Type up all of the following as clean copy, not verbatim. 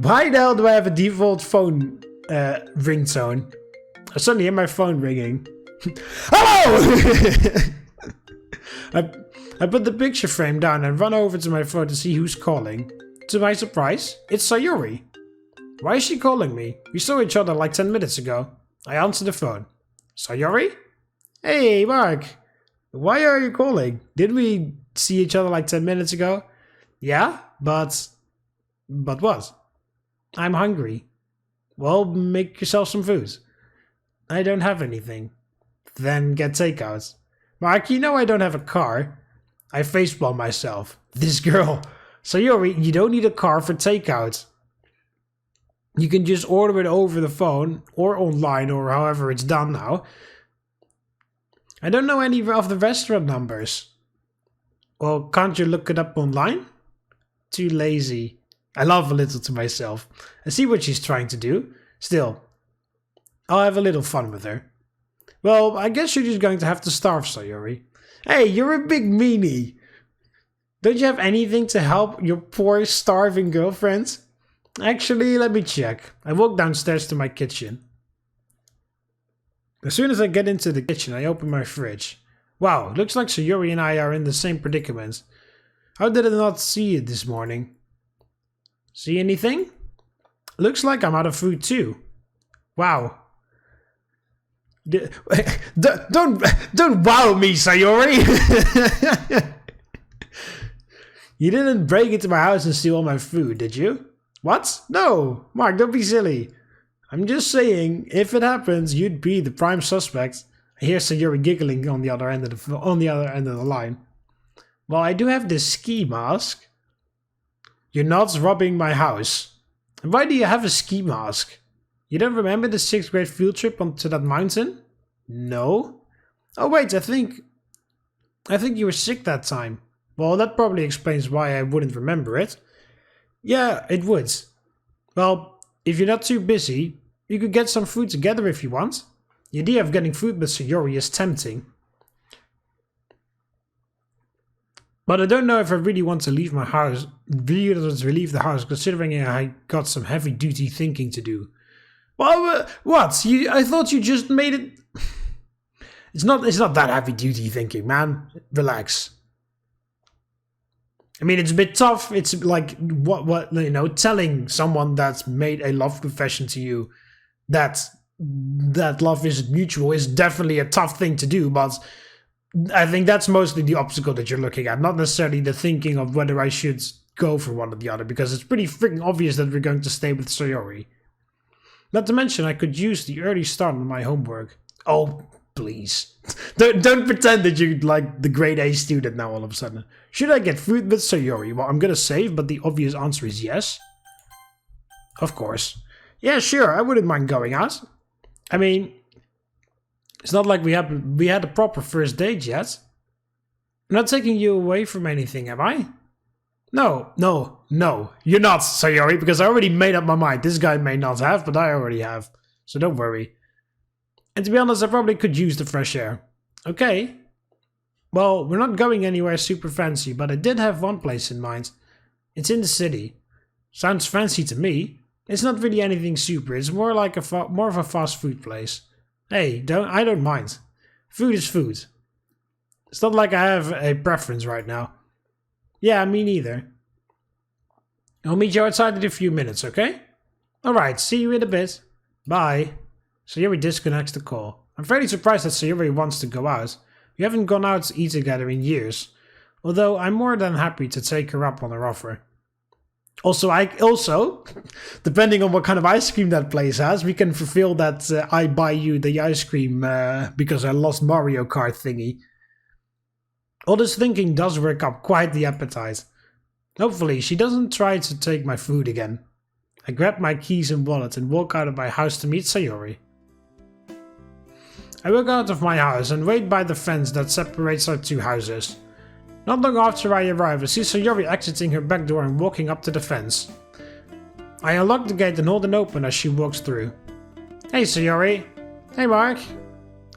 Why the hell do I have a default phone ringtone? I suddenly hear my phone ringing. Hello! I put the picture frame down and run over to my phone to see who's calling. To my surprise, it's Sayori. Why is she calling me? We saw each other like 10 minutes ago. I answer the phone. Sayori? Hey, Mark. Why are you calling? Didn't we see each other like 10 minutes ago? Yeah, but what? I'm hungry. Well, make yourself some food. I don't have anything. Then get takeout. Mark, you know I don't have a car. I facepalm myself. This girl. Sayori, you don't need a car for takeout. You can just order it over the phone or online or however it's done now. I don't know any of the restaurant numbers. Well, can't you look it up online? Too lazy. I laugh a little to myself. I see what she's trying to do. Still, I'll have a little fun with her. Well, I guess you're just going to have to starve, Sayori. Hey, you're a big meanie. Don't you have anything to help your poor starving girlfriend? Actually, let me check. I walk downstairs to my kitchen. As soon as I get into the kitchen, I open my fridge. Wow, looks like Sayori and I are in the same predicament. How did I not see it this morning? See anything? Looks like I'm out of food too. Wow. Don't wow me, Sayori! You didn't break into my house and steal all my food, did you? What? No! Mark, don't be silly. I'm just saying, if it happens, you'd be the prime suspect. I hear Sayori giggling on the other end of the line. Well, I do have this ski mask. You're not robbing my house. And why do you have a ski mask? You don't remember the 6th grade field trip onto that mountain? No. Oh wait, I think you were sick that time. Well, that probably explains why I wouldn't remember it. Yeah, it would. Well, if you're not too busy, you could get some food together if you want. The idea of getting food with Sayori is tempting. But I don't know if I really want to leave my house, leave the house, considering I got some heavy-duty thinking to do. Well, what? I thought you just made it... It's not that heavy-duty thinking, man. Relax. I mean, it's a bit tough. It's like, telling someone that's made a love confession to you that love isn't mutual is definitely a tough thing to do, but I think that's mostly the obstacle that you're looking at, not necessarily the thinking of whether I should go for one or the other, because it's pretty freaking obvious that we're going to stay with Sayori. Not to mention, I could use the early start on my homework. Oh, please. Don't pretend that you're like the grade A student now all of a sudden. Should I get food with Sayori? Well, I'm gonna save, but the obvious answer is yes. Of course. Yeah, sure, I wouldn't mind going out. I mean, it's not like we had a proper first date yet. I'm not taking you away from anything, am I? No, you're not, Sayori, because I already made up my mind. This guy may not have, but I already have. So don't worry. And to be honest, I probably could use the fresh air. Okay. Well, we're not going anywhere super fancy, but I did have one place in mind. It's in the city. Sounds fancy to me. It's not really anything super. It's more like more of a fast food place. Hey, I don't mind. Food is food. It's not like I have a preference right now. Yeah, me neither. I'll meet you outside in a few minutes, okay? Alright, see you in a bit. Bye. Sayori disconnects the call. I'm fairly surprised that Sayori wants to go out. We haven't gone out to eat together in years. Although I'm more than happy to take her up on her offer. Also, depending on what kind of ice cream that place has, we can fulfill that I buy you the ice cream because I lost Mario Kart thingy. All this thinking does work up quite the appetite. Hopefully, she doesn't try to take my food again. I grab my keys and wallet and walk out of my house to meet Sayori. I walk out of my house and wait by the fence that separates our two houses. Not long after I arrive, I see Sayori exiting her back door and walking up to the fence. I unlock the gate and hold it open as she walks through. Hey Sayori. Hey Mark.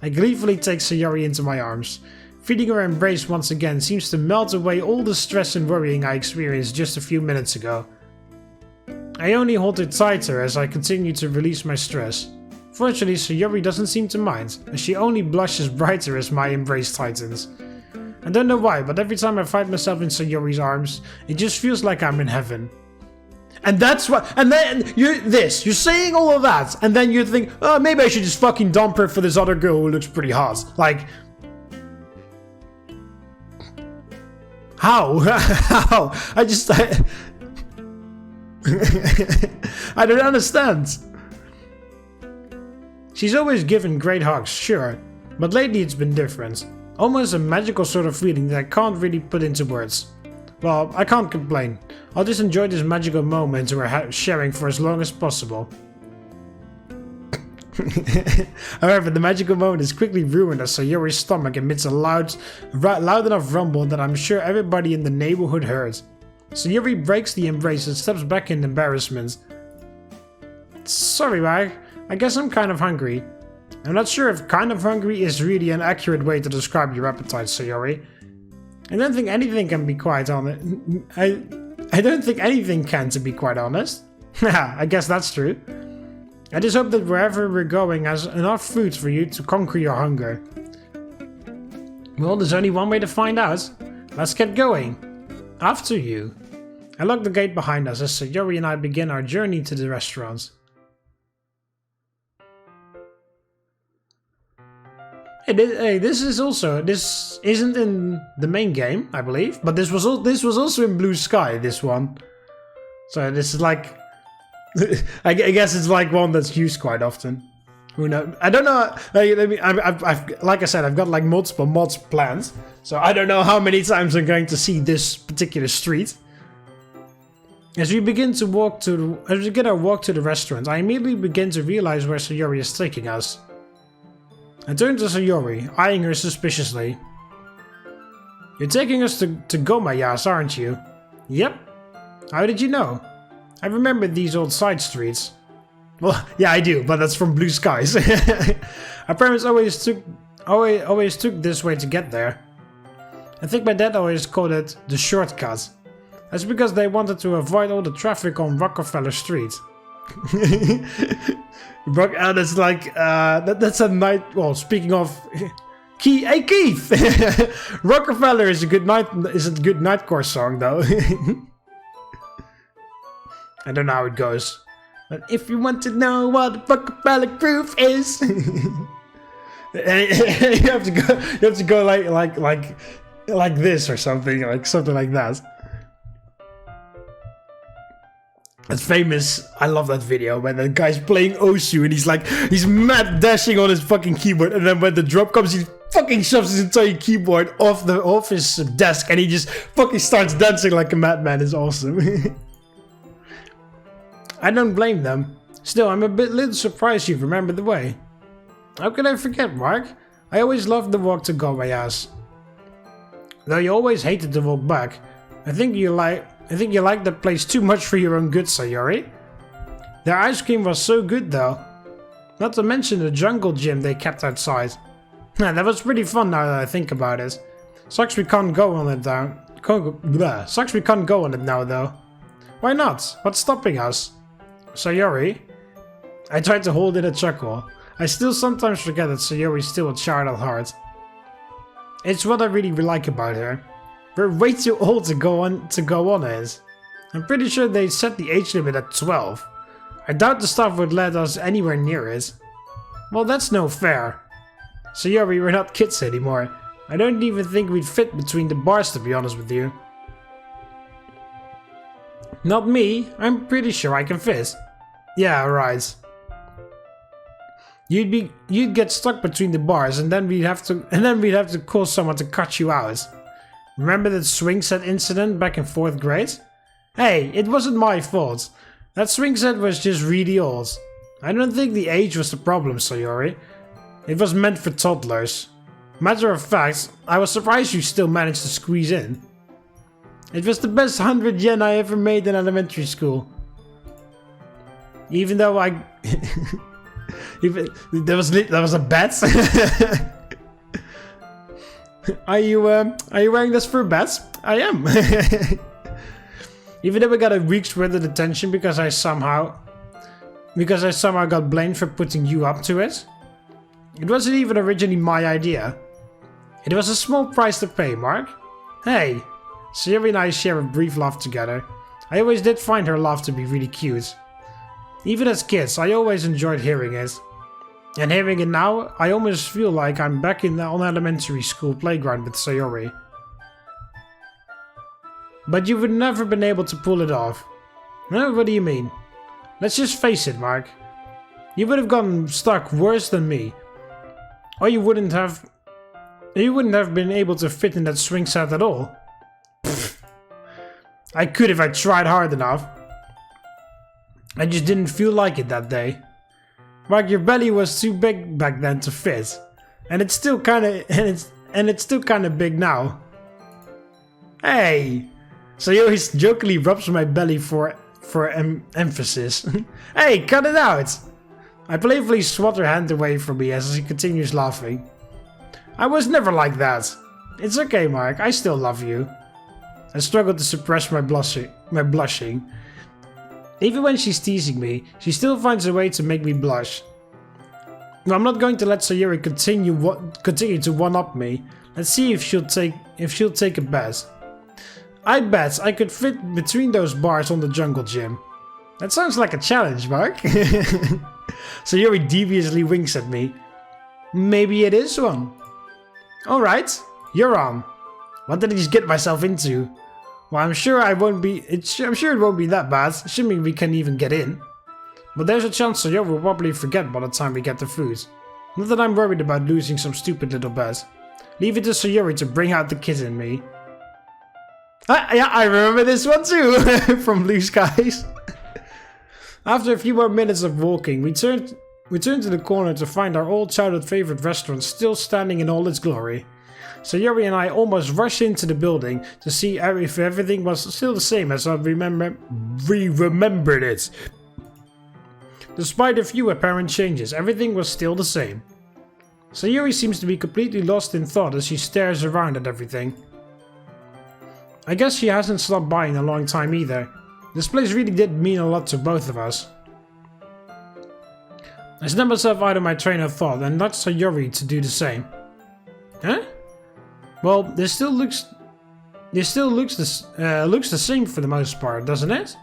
I gleefully take Sayori into my arms. Feeling her embrace once again seems to melt away all the stress and worrying I experienced just a few minutes ago. I only hold it tighter as I continue to release my stress. Fortunately, Sayori doesn't seem to mind, as she only blushes brighter as my embrace tightens. I don't know why, but every time I find myself in Sayori's arms, it just feels like I'm in heaven. And that's what, and then you're saying all of that, and then you think, oh, maybe I should just fucking dump her for this other girl who looks pretty hot. Like, how? How? I don't understand. She's always given great hugs, sure, but lately it's been different. Almost a magical sort of feeling that I can't really put into words. Well, I can't complain. I'll just enjoy this magical moment we're sharing for as long as possible. However, the magical moment is quickly ruined as Sayori's stomach emits a loud enough rumble that I'm sure everybody in the neighborhood heard. Sayori breaks the embrace and steps back in embarrassment. Sorry, Mag. I guess I'm kind of hungry. I'm not sure if kind of hungry is really an accurate way to describe your appetite, Sayori. I don't think anything can be quite honest. I don't think anything can, to be quite honest. I guess that's true. I just hope that wherever we're going has enough food for you to conquer your hunger. Well, there's only one way to find out. Let's get going. After you. I lock the gate behind us as Sayori and I begin our journey to the restaurant. Hey, this isn't in the main game, I believe, but this was also in Blue Sky, this one. So this is like, I guess it's like one that's used quite often. Who knows? I don't know. Like I said, I've got like multiple mods planned, so I don't know how many times I'm going to see this particular street. As we begin our walk to the restaurant, I immediately begin to realize where Sayori is taking us. I turn to Sayori, eyeing her suspiciously. You're taking us to Gomayas, aren't you? Yep. How did you know? I remember these old side streets. Well, yeah, I do, but that's from Blue Skies. Our parents always took this way to get there. I think my dad always called it the shortcut. That's because they wanted to avoid all the traffic on Rockefeller Street. That's like that's a night. Well, speaking of, hey Keith, Rockefeller is a good nightcore song though. I don't know how it goes, but if you want to know what the Rockefeller groove is, you have to go like this or something like that. That's famous. I love that video when the guy's playing Osu and he's mad dashing on his fucking keyboard, and then when the drop comes, he fucking shoves his entire keyboard off his desk and he just fucking starts dancing like a madman. It's awesome. I don't blame them. Still, I'm a little surprised you remember the way. How could I forget, Mark? I always loved the walk to Gomayas. Though you always hated the walk back. I think you like that place too much for your own good, Sayori. Their ice cream was so good though. Not to mention the jungle gym they kept outside. That was pretty fun now that I think about it. Sucks we can't go on it now. Sucks we can't go on it now though. Why not? What's stopping us? Sayori? I tried to hold in a chuckle. I still sometimes forget that Sayori's still a child at heart. It's what I really like about her. We're way too old to go on it. I'm pretty sure they set the age limit at 12. I doubt the staff would let us anywhere near it. Well, that's no fair. Sayori, we're not kids anymore. I don't even think we'd fit between the bars, to be honest with you. Not me. I'm pretty sure I can fit. Yeah, right. You'd get stuck between the bars, and then we'd have to call someone to cut you out. Remember that swing set incident back in 4th grade? Hey, it wasn't my fault. That swing set was just really old. I don't think the age was the problem, Sayori. It was meant for toddlers. Matter of fact, I was surprised you still managed to squeeze in. It was the best 100 yen I ever made in elementary school. Even though there was a bet. Are you wearing this for a bet? I am. Even though we got a week's worth of detention because I somehow got blamed for putting you up to it. It wasn't even originally my idea. It was a small price to pay, Mark. Hey, Sayori and I share a brief laugh together. I always did find her laugh to be really cute. Even as kids, I always enjoyed hearing it. And hearing it now, I almost feel like I'm back on elementary school playground with Sayori. But you would never been able to pull it off. Huh? What do you mean? Let's just face it, Mark. You would have gotten stuck worse than me. Or you wouldn't have been able to fit in that swing set at all. Pfft. I could if I tried hard enough. I just didn't feel like it that day. Mark, your belly was too big back then to fit. And it's still kinda big now. Hey! Sayori jokingly rubs my belly for emphasis. Hey, cut it out! I playfully swat her hand away from me as she continues laughing. I was never like that. It's okay, Mark, I still love you. I struggle to suppress my blushing. Even when she's teasing me, she still finds a way to make me blush. No, I'm not going to let Sayori continue to one-up me. Let's see if she'll take a bet. I bet I could fit between those bars on the jungle gym. That sounds like a challenge, Mark. Sayori deviously winks at me. Maybe it is one. Alright, you're on. What did I just get myself into? Well, I'm sure it won't be that bad, assuming we can even get in. But there's a chance Sayori will probably forget by the time we get the food. Not that I'm worried about losing some stupid little bet. Leave it to Sayori to bring out the kid in me. Yeah, I remember this one too, from Blue Skies. After a few more minutes of walking, we turned to the corner to find our old childhood favorite restaurant still standing in all its glory. Sayori and I almost rushed into the building to see if everything was still the same as we remembered it. Despite a few apparent changes, everything was still the same. Sayori seems to be completely lost in thought as she stares around at everything. I guess she hasn't stopped by in a long time either. This place really did mean a lot to both of us. I snap myself out of my train of thought and nudge Sayori to do the same. Huh? Well, this still looks the same for the most part, doesn't it?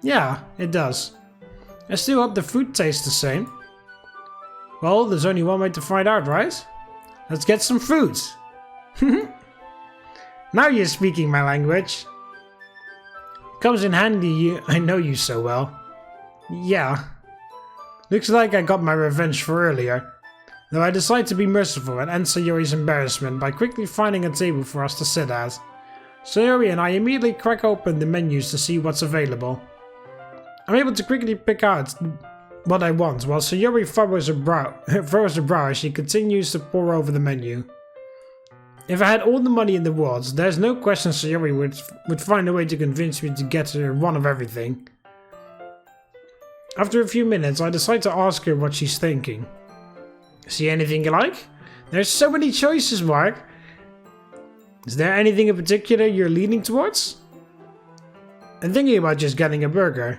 Yeah, it does. I still hope the food tastes the same. Well, there's only one way to find out, right? Let's get some food. Now you're speaking my language. Comes in handy, I know you so well. Yeah. Looks like I got my revenge for earlier. Though I decide to be merciful and end Sayori's embarrassment by quickly finding a table for us to sit at. Sayori and I immediately crack open the menus to see what's available. I'm able to quickly pick out what I want, while Sayori furrows her brow as she continues to pore over the menu. If I had all the money in the world, there's no question Sayori would find a way to convince me to get her one of everything. After a few minutes, I decide to ask her what she's thinking. See anything you like? There's so many choices, Mark. Is there anything in particular you're leaning towards? I'm thinking about just getting a burger.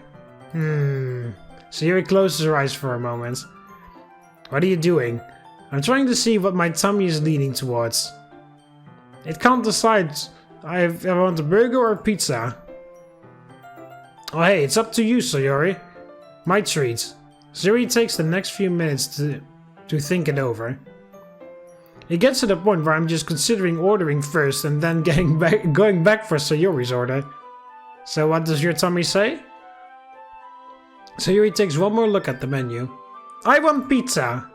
Sayori closes her eyes for a moment. What are you doing? I'm trying to see what my tummy is leaning towards. It can't decide if I want a burger or a pizza. Oh hey, it's up to you, Sayori. My treat. Sayori takes the next few minutes to think it over. It gets to the point where I'm just considering ordering first and then going back for Sayori's order. So what does your tummy say? Sayori takes one more look at the menu. I want pizza.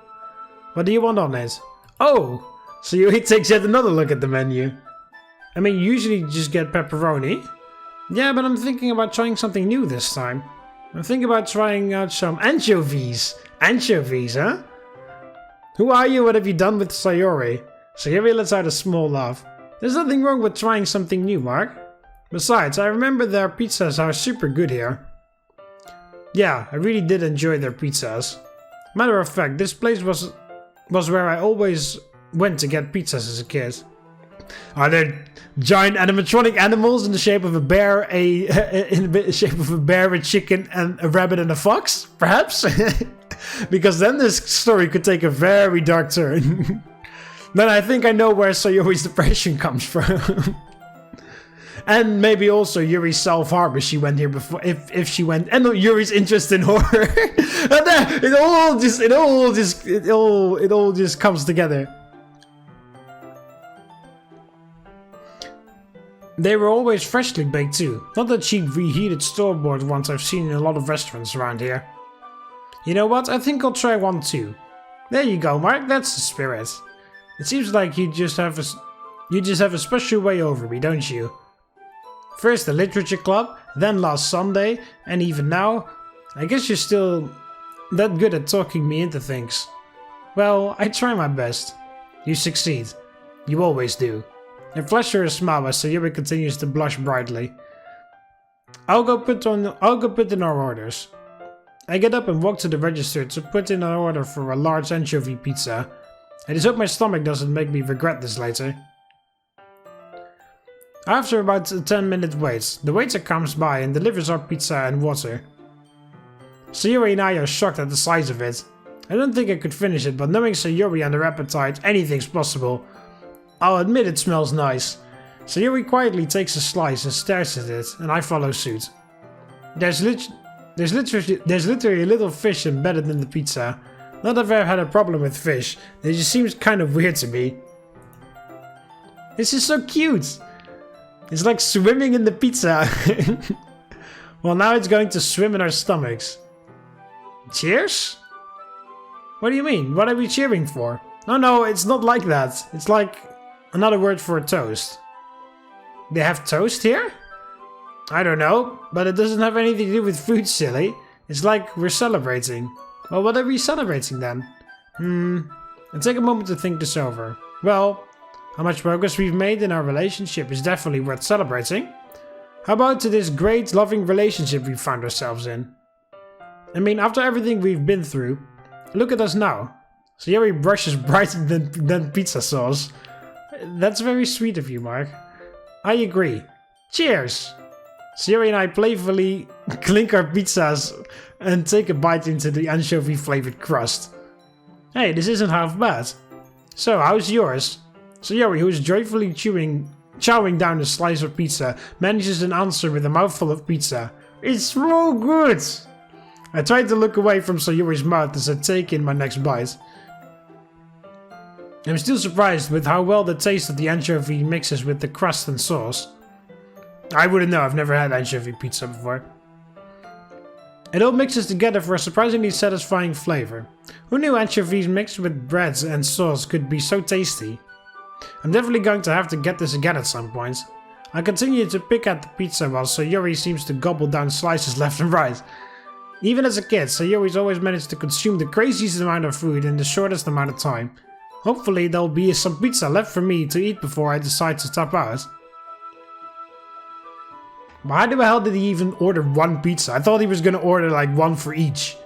What do you want on it? Oh! Sayori takes yet another look at the menu. I mean, usually you just get pepperoni. Yeah, but I'm thinking about trying something new this time. I'm thinking about trying out some anchovies. Anchovies, huh? Who are you? What have you done with Sayori? Sayori lets out a small laugh. There's nothing wrong with trying something new, Mark. Besides, I remember their pizzas are super good here. Yeah, I really did enjoy their pizzas. Matter of fact, this place was where I always went to get pizzas as a kid. giant animatronic animals in the shape of a bear, in the shape of a bear, a chicken, and a rabbit and a fox, perhaps? Because then this story could take a very dark turn. Then I think I know where Sayori's depression comes from. And maybe also Yuri's self-harm if she went here before, if she went, and Yuri's interest in horror. And then it all just comes together. They were always freshly baked too. Not that cheap reheated store-bought ones I've seen in a lot of restaurants around here. You know what? I think I'll try one too. There you go, Mark. That's the spirit. It seems like you just have a special way over me, don't you? First the literature club, then last Sunday, and even now. I guess you're still that good at talking me into things. Well, I try my best. You succeed. You always do. I flash her a smile as Sayori continues to blush brightly. I'll go put in our orders. I get up and walk to the register to put in an order for a large anchovy pizza. I just hope my stomach doesn't make me regret this later. After about a 10-minute wait, the waiter comes by and delivers our pizza and water. Sayori and I are shocked at the size of it. I don't think I could finish it, but knowing Sayori and her appetite, anything's possible. I'll admit it smells nice. Sayori quietly takes a slice and stares at it, and I follow suit. There's literally a little fish embedded in the pizza. Not that I've ever had a problem with fish, it just seems kind of weird to me. This is so cute! It's like swimming in the pizza. Well, now it's going to swim in our stomachs. Cheers? What do you mean? What are we cheering for? No, it's not like that. It's like another word for a toast. They have toast here? I don't know, but it doesn't have anything to do with food, silly. It's like we're celebrating. Well, what are we celebrating then? I'll take a moment to think this over. Well, how much progress we've made in our relationship is definitely worth celebrating. How about to this great, loving relationship we found ourselves in? I mean, after everything we've been through, look at us now. Sayori brushes brighter than pizza sauce. That's very sweet of you, Mark. I agree. Cheers! Sayori and I playfully clink our pizzas and take a bite into the anchovy-flavored crust. Hey, this isn't half bad. So, how's yours? Sayori, who is joyfully chowing down a slice of pizza, manages an answer with a mouthful of pizza. It's so good! I try to look away from Sayori's mouth as I take in my next bite. I'm still surprised with how well the taste of the anchovy mixes with the crust and sauce. I wouldn't know, I've never had anchovy pizza before. It all mixes together for a surprisingly satisfying flavor. Who knew anchovies mixed with breads and sauce could be so tasty? I'm definitely going to have to get this again at some point. I continue to pick at the pizza while Sayori seems to gobble down slices left and right. Even as a kid, Sayori's always managed to consume the craziest amount of food in the shortest amount of time. Hopefully there'll be some pizza left for me to eat before I decide to stop out. Why the hell did he even order one pizza? I thought he was gonna order like one for each.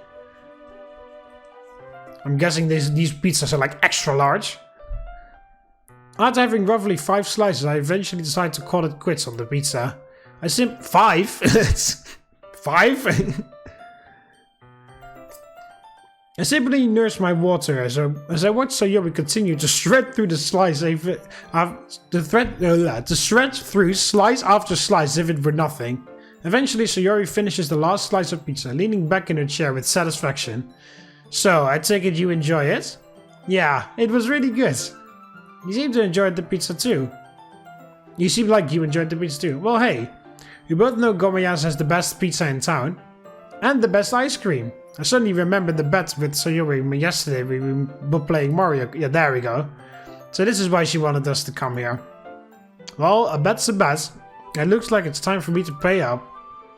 I'm guessing these pizzas are like extra large. After having roughly 5 slices, I eventually decide to call it quits on the pizza. 5? 5? I simply nurse my water as I watch Sayori continue to shred through the slice to shred through slice after slice as if it were nothing. Eventually Sayori finishes the last slice of pizza, leaning back in her chair with satisfaction. So, I take it you enjoy it? Yeah, it was really good. You seem to enjoy the pizza too. You seem like you enjoyed the pizza too. Well, hey, we both know Gomaya's has the best pizza in town. And the best ice cream. I suddenly remembered the bet with Sayori yesterday we were playing Mario. Yeah, there we go. So this is why she wanted us to come here. Well, a bet's a bet. It looks like it's time for me to pay up.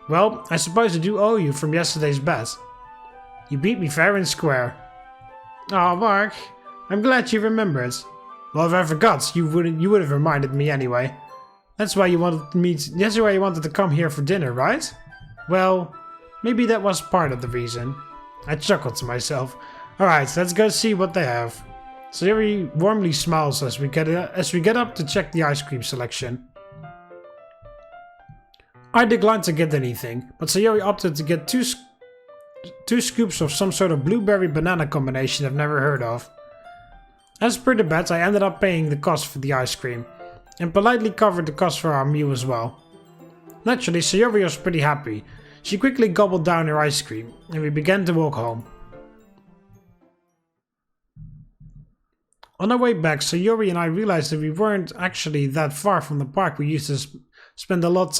Well, I suppose I do owe you from yesterday's bet. You beat me fair and square. Oh, Mark. I'm glad you remembered. Well, if I forgot, you would have reminded me anyway. That's why you wanted to come here for dinner, right? Well, maybe that was part of the reason. I chuckled to myself. Alright, let's go see what they have. Sayori warmly smiles as we get up to check the ice cream selection. I declined to get anything, but Sayori opted to get two scoops of some sort of blueberry banana combination I've never heard of. As per the bet, I ended up paying the cost for the ice cream, and politely covered the cost for our meal as well. Naturally, Sayori was pretty happy. She quickly gobbled down her ice cream, and we began to walk home. On our way back, Sayori and I realized that we weren't actually that far from the park we used to spend a lot of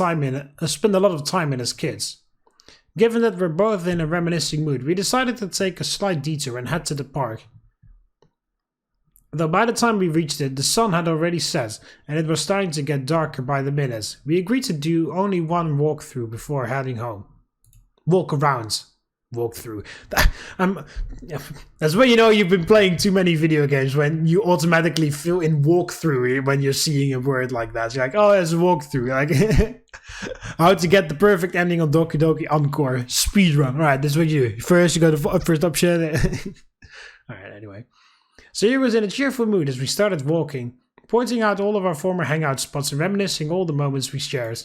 time in as kids. Given that we're both in a reminiscing mood, we decided to take a slight detour and head to the park. Though by the time we reached it, the sun had already set, and it was starting to get darker by the minute, we agreed to do only one walkthrough before heading home. Walk through. That's when you know you've been playing too many video games, when you automatically fill in walkthrough when you're seeing a word like that. You're like, oh, there's a walkthrough. Like, how to get the perfect ending on Doki Doki Encore. Speedrun. Alright, this is what you do. First, you go to first option. Alright, anyway. Sayori was in a cheerful mood as we started walking, pointing out all of our former hangout spots and reminiscing all the moments we shared.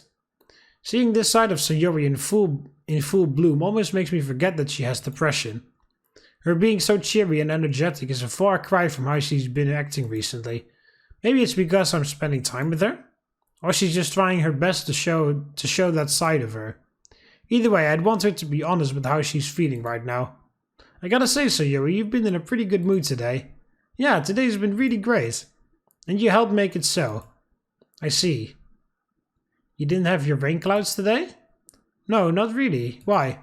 Seeing this side of Sayori in full bloom almost makes me forget that she has depression. Her being so cheery and energetic is a far cry from how she's been acting recently. Maybe it's because I'm spending time with her? Or she's just trying her best to show that side of her. Either way, I'd want her to be honest with how she's feeling right now. I gotta say, Sayori, you've been in a pretty good mood today. Yeah, today's been really great. And you helped make it so. I see. You didn't have your rain clouds today? No, not really. Why?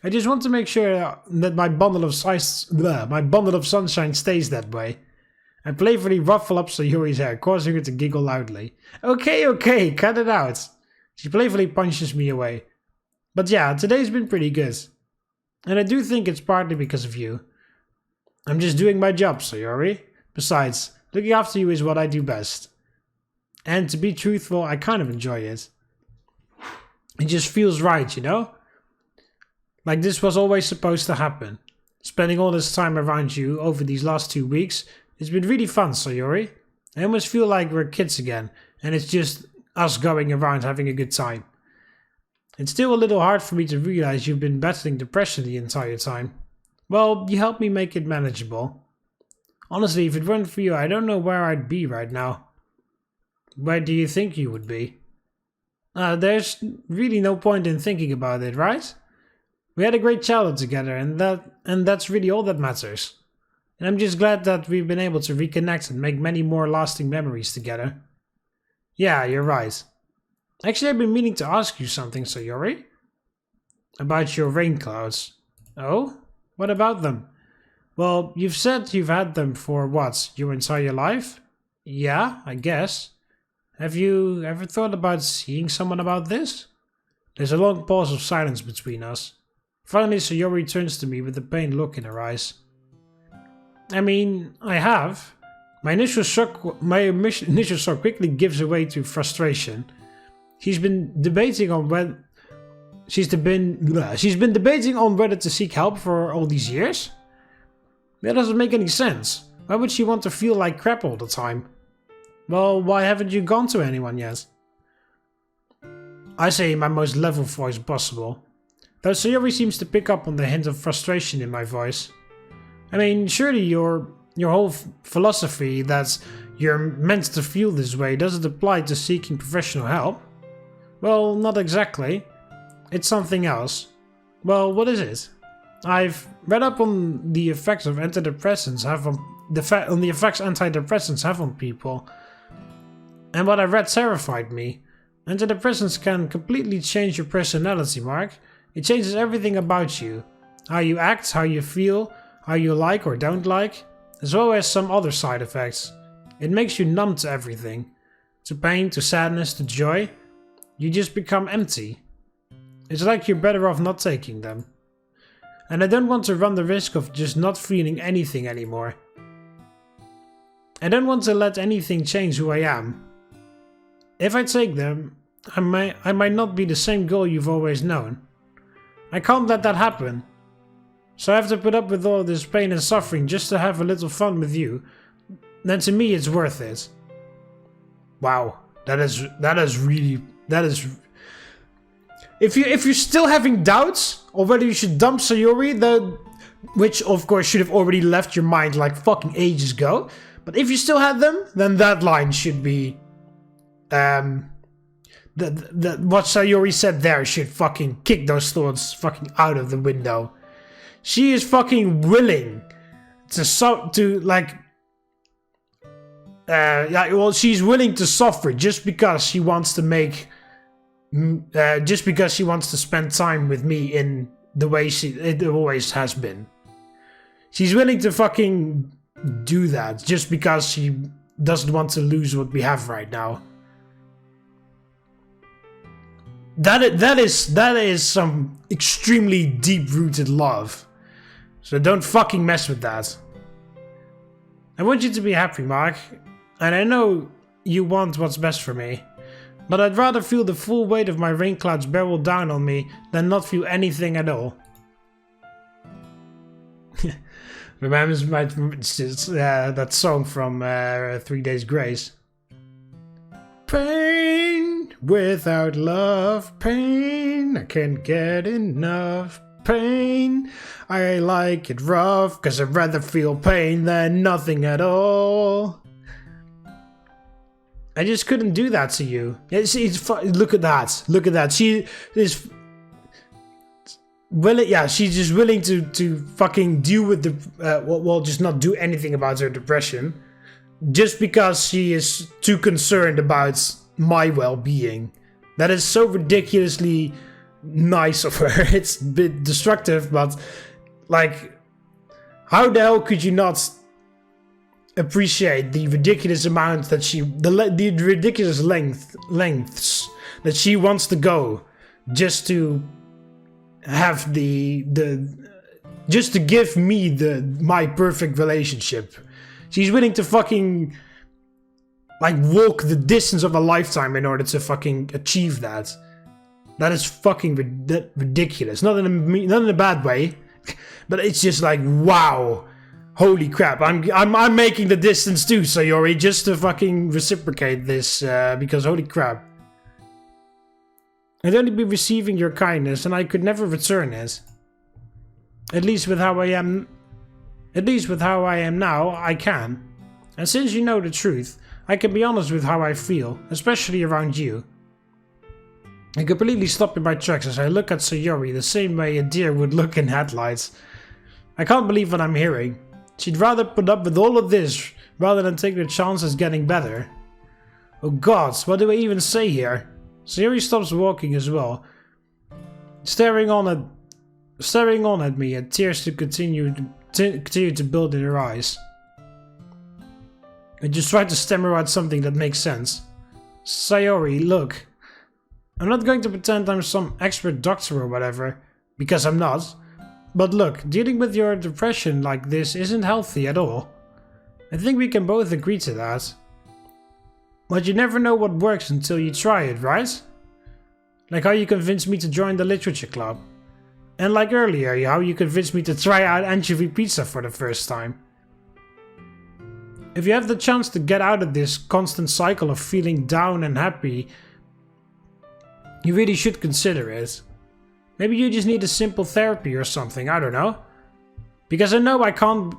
I just want to make sure that my bundle of sunshine stays that way. I playfully ruffle up Sayori's hair, causing her to giggle loudly. Okay, cut it out. She playfully punches me away. But yeah, today's been pretty good. And I do think it's partly because of you. I'm just doing my job, Sayori. Besides, looking after you is what I do best. And to be truthful, I kind of enjoy it. It just feels right, you know? Like this was always supposed to happen. Spending all this time around you over these last 2 weeks, it's been really fun, Sayori. I almost feel like we're kids again, and it's just us going around having a good time. It's still a little hard for me to realize you've been battling depression the entire time. Well, you helped me make it manageable. Honestly, if it weren't for you, I don't know where I'd be right now. Where do you think you would be? There's really no point in thinking about it, right? We had a great childhood together, and that's really all that matters. And I'm just glad that we've been able to reconnect and make many more lasting memories together. Yeah, you're right. Actually, I've been meaning to ask you something, Sayori. About your rain clouds. Oh? What about them? Well, you've said you've had them for what, your entire life? Yeah, I guess. Have you ever thought about seeing someone about this? There's a long pause of silence between us. Finally, Sayori turns to me with a pained look in her eyes. I mean, I have. My initial shock quickly gives way to frustration. She's been debating on whether to seek help for all these years. That doesn't make any sense. Why would she want to feel like crap all the time? Well, why haven't you gone to anyone yet? I say in my most level voice possible, though Sayori seems to pick up on the hint of frustration in my voice. I mean, surely your whole philosophy that you're meant to feel this way doesn't apply to seeking professional help? Well, not exactly. It's something else. Well, what is it? I've read up on the effects of antidepressants have on people. And what I read terrified me. Antidepressants can completely change your personality, Mark. It changes everything about you. How you act, how you feel, how you like or don't like, as well as some other side effects. It makes you numb to everything. To pain, to sadness, to joy. You just become empty. It's like you're better off not taking them. And I don't want to run the risk of just not feeling anything anymore. I don't want to let anything change who I am. If I take them, I might not be the same girl you've always known. I can't let that happen. So I have to put up with all this pain and suffering just to have a little fun with you. Then to me it's worth it. Wow, that is if you're still having doubts on whether you should dump Sayori, which of course should have already left your mind like fucking ages ago, but if you still had them, then that line should be what Sayori said there should fucking kick those thoughts fucking out of the window. She is fucking willing she's willing to suffer just because she wants to spend time with me in the way it always has been. She's willing to fucking do that just because she doesn't want to lose what we have right now. That is some extremely deep-rooted love. So don't fucking mess with that. I want you to be happy, Mark. And I know you want what's best for me. But I'd rather feel the full weight of my rain clouds barrel down on me than not feel anything at all. Remembers that song from 3 Days Grace. Pain without love, pain, I can't get enough pain. I like it rough, cause I'd rather feel pain than nothing at all. I just couldn't do that to you. Look at that. She is she's just willing to fucking deal with the just not do anything about her depression, just because she is too concerned about my well-being. That is so ridiculously nice of her. It's a bit destructive, but like, how the hell could you not appreciate the ridiculous amount that the ridiculous lengths that she wants to go just to have just to give me my perfect relationship. She's willing to fucking walk the distance of a lifetime in order to fucking achieve that. That is fucking ridiculous. Not in a bad way, but it's just like, wow, holy crap! I'm making the distance too, Sayori, just to fucking reciprocate this, because holy crap. I'd only be receiving your kindness, and I could never return it. At least with how I am now, I can. And since you know the truth, I can be honest with how I feel, especially around you. I completely stop in my tracks as I look at Sayori the same way a deer would look in headlights. I can't believe what I'm hearing. She'd rather put up with all of this rather than take the chances getting better. Oh god, what do I even say here? Sayori stops walking as well, staring on at me, and tears continue to build in her eyes. I just try to stammer out something that makes sense. Sayori, look. I'm not going to pretend I'm some expert doctor or whatever, because I'm not. But look, dealing with your depression like this isn't healthy at all. I think we can both agree to that. But you never know what works until you try it, right? Like how you convinced me to join the literature club. And like earlier, how you convinced me to try out anchovy pizza for the first time. If you have the chance to get out of this constant cycle of feeling down and happy, you really should consider it. Maybe you just need a simple therapy or something, I don't know. Because I know I can't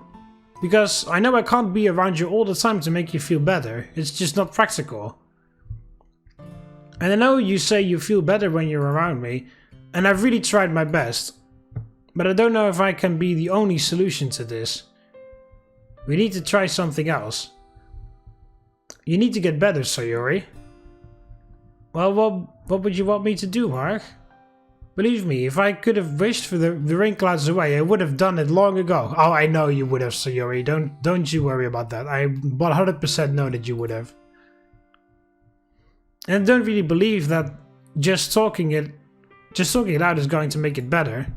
be around you all the time to make you feel better. It's just not practical. And I know you say you feel better when you're around me, and I've really tried my best. But I don't know if I can be the only solution to this. We need to try something else. You need to get better, Sayori. Well, what would you want me to do, Mark? Believe me, if I could have wished for the rain clouds away, I would have done it long ago. Oh, I know you would have, Sayori. Don't you worry about that. I 100% know that you would have. And I don't really believe that just talking it out is going to make it better.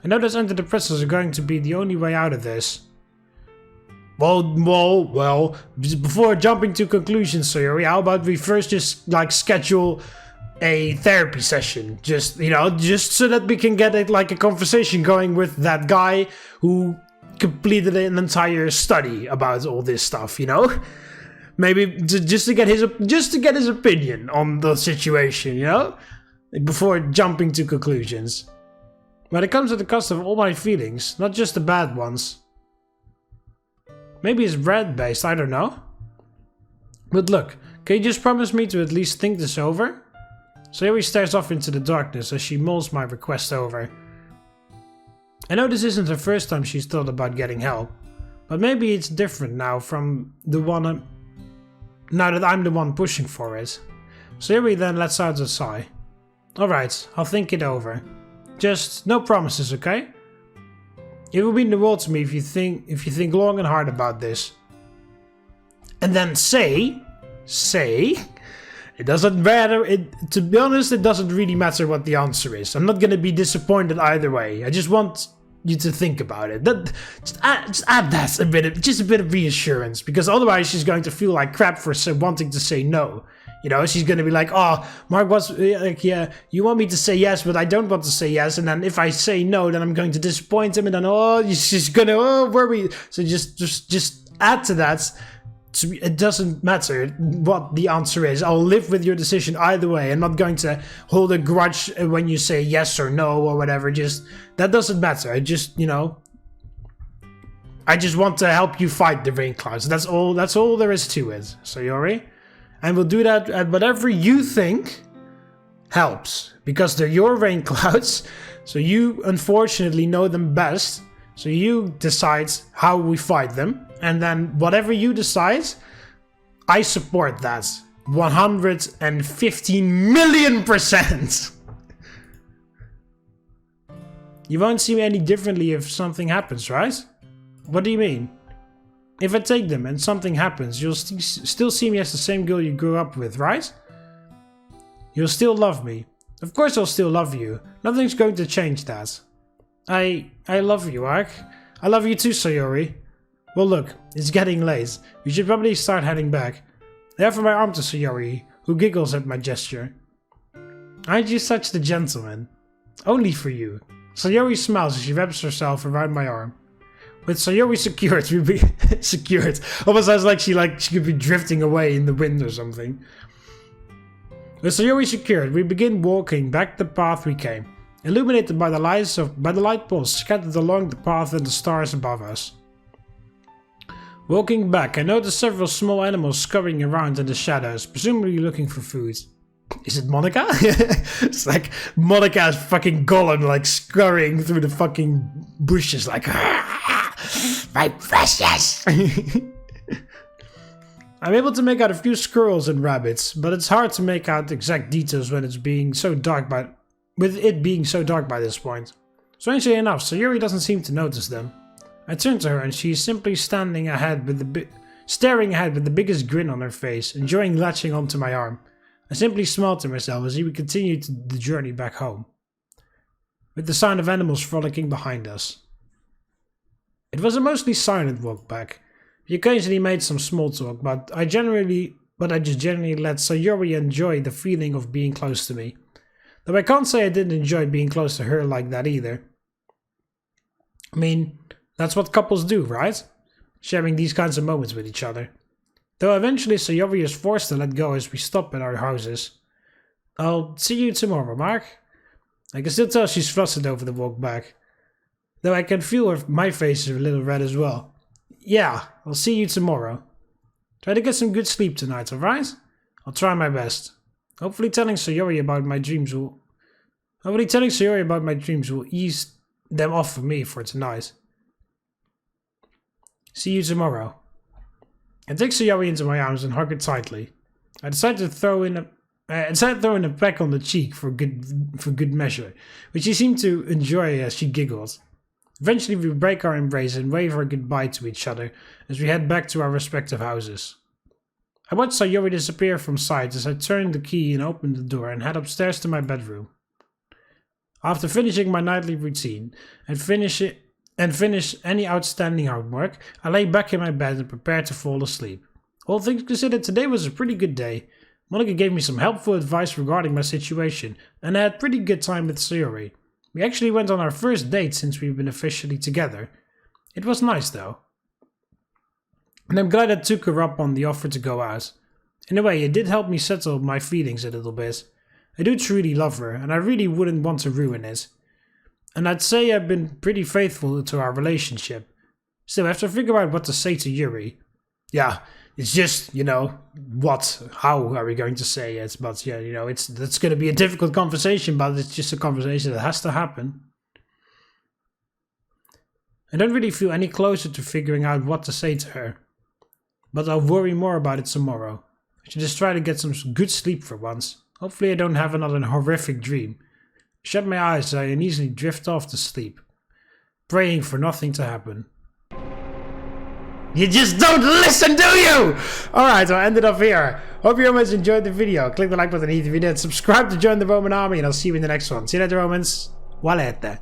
I know those antidepressants are going to be the only way out of this. Well, before jumping to conclusions, Sayori, how about we first just schedule a therapy session, just so that we can get a conversation going with that guy who completed an entire study about all this stuff, maybe just to get his opinion on the situation, before jumping to conclusions. But it comes at the cost of all my feelings, not just the bad ones. Maybe it's bread-based, I don't know. But look, can you just promise me to at least think this over? Sayori stares off into the darkness as she mulls my request over. I know this isn't the first time she's thought about getting help, but maybe it's different now from the one now that I'm the one pushing for it. Sayori then lets out a sigh. Alright, I'll think it over. Just no promises, okay? It will mean the world to me if you think long and hard about this. And then say, it doesn't matter, to be honest, it doesn't really matter what the answer is. I'm not gonna be disappointed either way. I just want you to think about it. Just add that a bit of reassurance, because otherwise she's going to feel like crap for wanting to say no. You know, she's going to be like, oh, Mark, yeah, you want me to say yes, but I don't want to say yes. And then if I say no, then I'm going to disappoint him. And then, she's going to, worry. So just add to that. It doesn't matter what the answer is. I'll live with your decision either way. I'm not going to hold a grudge when you say yes or no or whatever. That doesn't matter. I just want to help you fight the rain clouds. That's all there is to it, Sayori. And we'll do that at whatever you think helps. Because they're your rain clouds. So you unfortunately know them best. So you decide how we fight them. And then whatever you decide, I support that. 115 million%. You won't see me any differently if something happens, right? What do you mean? If I take them and something happens, you'll still see me as the same girl you grew up with, right? You'll still love me. Of course I'll still love you. Nothing's going to change that. I love you, Ark. I love you too, Sayori. Well look, it's getting late. We should probably start heading back. I offer my arm to Sayori, who giggles at my gesture. Aren't you such the gentleman? Only for you. Sayori smiles as she wraps herself around my arm. With Sayori secured, almost sounds like she could be drifting away in the wind or something. With Sayori secured, we begin walking back the path we came, illuminated by the light poles scattered along the path and the stars above us. Walking back, I notice several small animals scurrying around in the shadows, presumably looking for food. Is it Monika? It's like Monika's fucking golem, scurrying through the fucking bushes, like, my precious! I'm able to make out a few squirrels and rabbits, but it's hard to make out exact details when it being so dark by this point. Strangely enough, Sayori doesn't seem to notice them. I turn to her and she's simply staring ahead with the biggest grin on her face, enjoying latching onto my arm. I simply smile to myself as we continue the journey back home, with the sound of animals frolicking behind us. It was a mostly silent walk back. We occasionally made some small talk, but I just generally let Sayori enjoy the feeling of being close to me. Though I can't say I didn't enjoy being close to her like that either. I mean, that's what couples do, right? Sharing these kinds of moments with each other. Though eventually Sayori is forced to let go as we stop at our houses. I'll see you tomorrow, Mark. I can still tell she's flustered over the walk back. Though I can feel my face is a little red as well. Yeah, I'll see you tomorrow. Try to get some good sleep tonight, alright? I'll try my best. Hopefully telling Sayori about my dreams will ease them off for me for tonight. See you tomorrow. I take Sayori into my arms and hug her tightly. I decide to throw in a peck on the cheek for good measure, which she seemed to enjoy as she giggled. Eventually we break our embrace and wave our goodbye to each other as we head back to our respective houses. I watch Sayori disappear from sight as I turn the key and open the door and head upstairs to my bedroom. After finishing my nightly routine and finish any outstanding homework, I lay back in my bed and prepare to fall asleep. All things considered, today was a pretty good day. Monika gave me some helpful advice regarding my situation, and I had a pretty good time with Sayori. We actually went on our first date since we've been officially together. It was nice though. And I'm glad I took her up on the offer to go out. In a way, it did help me settle my feelings a little bit, I do truly love her, and I really wouldn't want to ruin it. And I'd say I've been pretty faithful to our relationship. Still, I have to figure out what to say to Yuri. Yeah, it's just, how are we going to say it? But yeah, that's going to be a difficult conversation, but it's just a conversation that has to happen. I don't really feel any closer to figuring out what to say to her. But I'll worry more about it tomorrow. I should just try to get some good sleep for once. Hopefully I don't have another horrific dream. Shut my eyes so I can easily drift off to sleep. Praying for nothing to happen. You just don't listen, do you? Alright, so I ended up here. Hope you guys enjoyed the video. Click the like button if you did. Subscribe to join the Roman army and I'll see you in the next one. See you later, Romans. Valete.